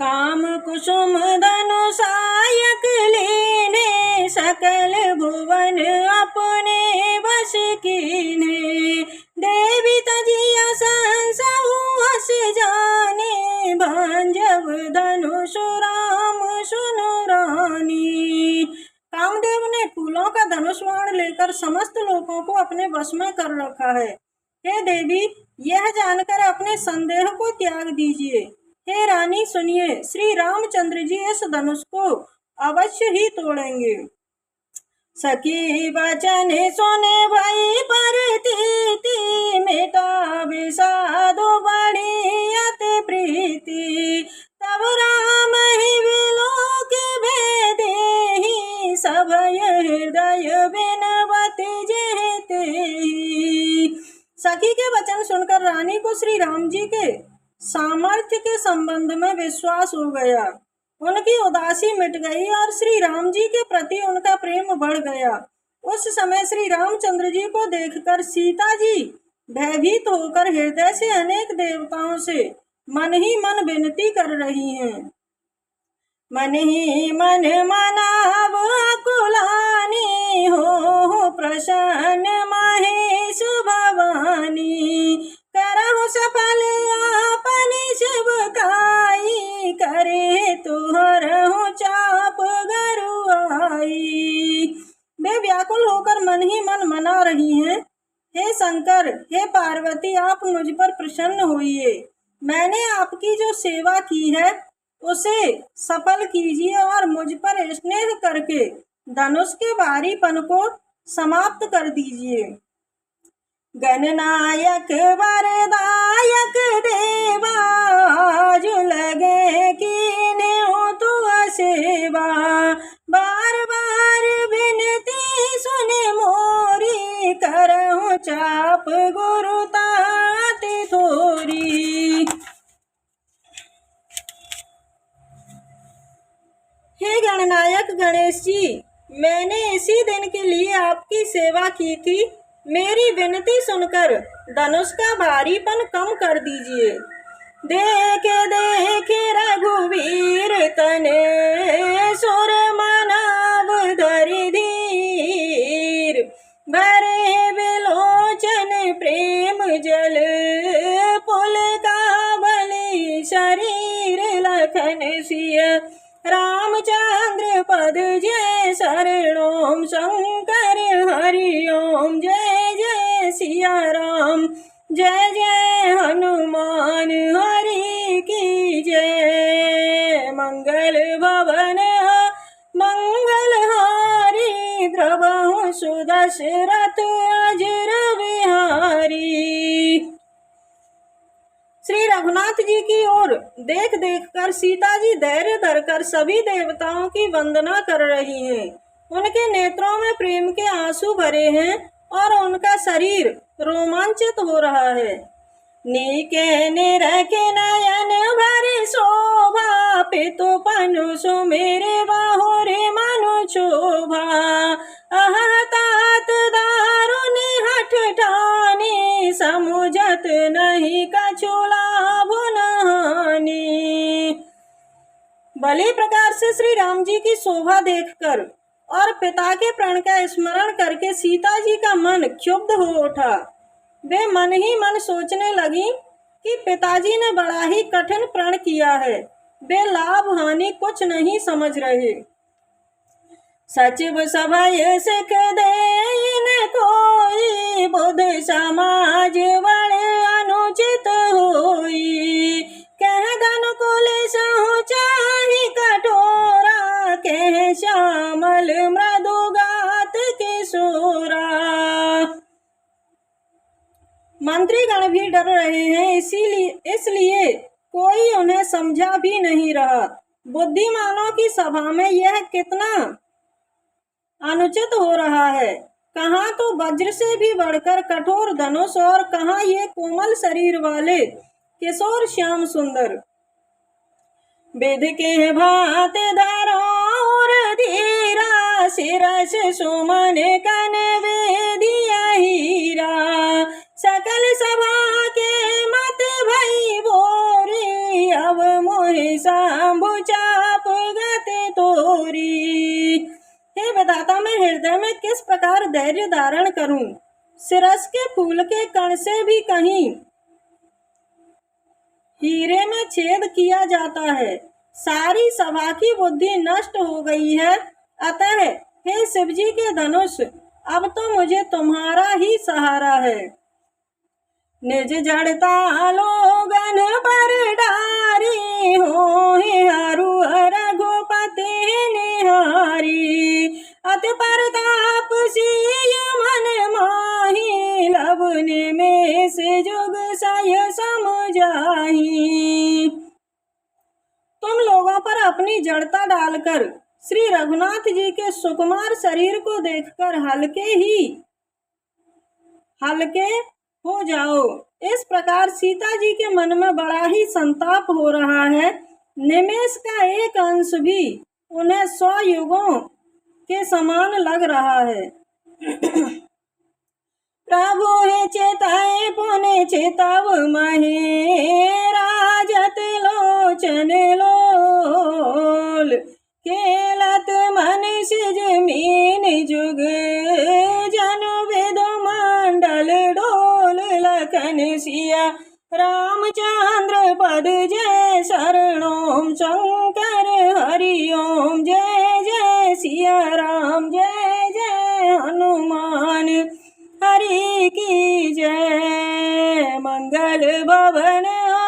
काम कुसुम धनुषायक लीने, सकल भुवन अपने बस कीने। देवी तजिया संसहु हस जाने, भांजब धनुष राम सुनु रानी। कामदेव ने फूलों का धनुष बाण लेकर समस्त लोगों को अपने वश में कर रखा है। हे देवी, यह जानकर अपने संदेह को त्याग दीजिए। हे रानी सुनिए, श्री रामचंद्र जी इस धनुष को अवश्य ही तोड़ेंगे। सखी वचन सुने भई परतीति, मिटा विषादो बढ़ी अति प्रीति। तब राम ही विलोक भेदेहि, सभय हृदय बिनवति जेतेहि। सखी के वचन सुनकर रानी को श्री राम जी के सामर्थ्य के संबंध में विश्वास हो गया। उनकी उदासी मिट गई और श्री राम जी के प्रति उनका प्रेम बढ़ गया। उस समय श्री रामचंद्र जी को देखकर सीता जी भयभीत होकर हृदय से अनेक देवताओं से मन ही मन विनती कर रही हैं। मन ही मन मनाव कुलानी, हो प्रसन्न महेश भवानी। करहु सफल आपनी सेवकाई, करे तुहरहु चाप गरुआई। वे व्याकुल होकर मन ही मन मना रही हैं, हे शंकर, हे पार्वती, आप मुझ पर प्रसन्न होइए। मैंने आपकी जो सेवा की है उसे सफल कीजिए और मुझ पर स्नेह करके धनुष के भारीपन को समाप्त कर दीजिए। गणनायक वरदायक देवा, जो लगे कीने हो तू सेवा। बार बार विनती सुने मोरी, करहु चाप गुरु ताति थोरी। हे गणनायक गणेश जी, मैंने इसी दिन के लिए आपकी सेवा की थी। मेरी विनती सुनकर धनुष का भारीपन कम कर दीजिए। देखे देखे रघुवीर तने, सुर मनाव धरि धीर। भरे विलोचन प्रेम जल, पुल का बलि शरीर। लखन सिय रामचंद्र पद जय शरणों, शंकर हरि ओम। जय जय सिया राम, जय जय हनुमान हरि की जय। मंगल भवन मंगलहारी, द्रवहु सुदशरथ अजर बिहारी। श्री रघुनाथ जी की ओर देख देख कर सीता जी धैर्य धरकर सभी देवताओं की वंदना कर रही हैं। उनके नेत्रों में प्रेम के आंसू भरे हैं और उनका शरीर रोमांचित हो रहा है। नीके निरखे नयन भरे शोभा, पितु पनु सुमेरे बाहुरे मनु शोभा। अहतात दारुण हठ ठानी, समुझत नहीं कछु लाभ नहानी। भली प्रकार से श्री राम जी की शोभा देखकर और पिता के प्रण का स्मरण करके सीता जी का मन क्षुब्ध हो उठा। वे मन ही मन सोचने लगी कि पिताजी ने बड़ा ही कठिन प्रण किया है। वे लाभ हानि कुछ नहीं समझ रहे। सचिव सभय सिख देन कोई, बुध समाज बड़े अनुचित होई। कह धन कुल सहु चाहि कठोरा, कह श्यामल मृदुगात किशोरा। मंत्री गण भी डर रहे हैं, इसलिए कोई उन्हें समझा भी नहीं रहा। बुद्धिमानों की सभा में यह कितना अनुचित हो रहा है। कहाँ तो वज्र से भी बढ़कर कठोर धनुष और कहाँ ये कोमल शरीर वाले किशोर श्याम सुंदर। वेद के भात धरोर धीरा, शिरस सुमन कन वेदिया हीरा। सकल सभा के मत भई बोरी, अब मोहि मोहि शंभु चाप गति तोरी। हे विधाता, मैं हृदय में किस प्रकार धैर्य धारण करूं? सिरस के फूल के कण से भी कहीं हीरे में छेद किया जाता है। सारी सभा की बुद्धि नष्ट हो गई है। अतः हे शिवजी के धनुष, अब तो मुझे तुम्हारा ही सहारा है। निज जड़ता लोगन पर डारी, होहि हरु रघुपति निहारी। अति परताप सिय मन माही, लब निमेष जुग सय समझाही। तुम लोगों पर अपनी जड़ता डालकर श्री रघुनाथ जी के सुकुमार शरीर को देखकर हल्के हो जाओ। इस प्रकार सीता जी के मन में बड़ा ही संताप हो रहा है। निमेष का एक अंश भी उन्हें 100 युगों के समान लग रहा है। प्रभु हे चेताए पुने चेताव महे, राजत लोचन लोल। केलत मन सिज मीन जुग, जनु विदु मंडल डोल। लखन सिया रामचंद्र पद जय शरणों, शंकर हरि ओम जय जय सिया राम, जय जय हनुमान हरि की जय। मंगल भवन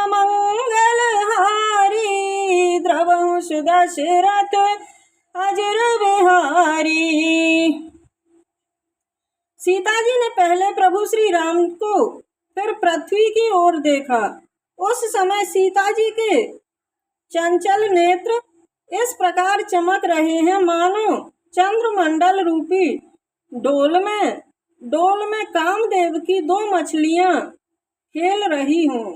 मंगल हारी, द्रवहु सुदशरथ अजर बिहारी। सीता जी ने पहले प्रभु श्री राम को, फिर पृथ्वी की ओर देखा। उस समय सीता जी के चंचल नेत्र इस प्रकार चमक रहे हैं मानो चंद्रमंडल रूपी डोल में कामदेव की 2 मछलियां खेल रही हों।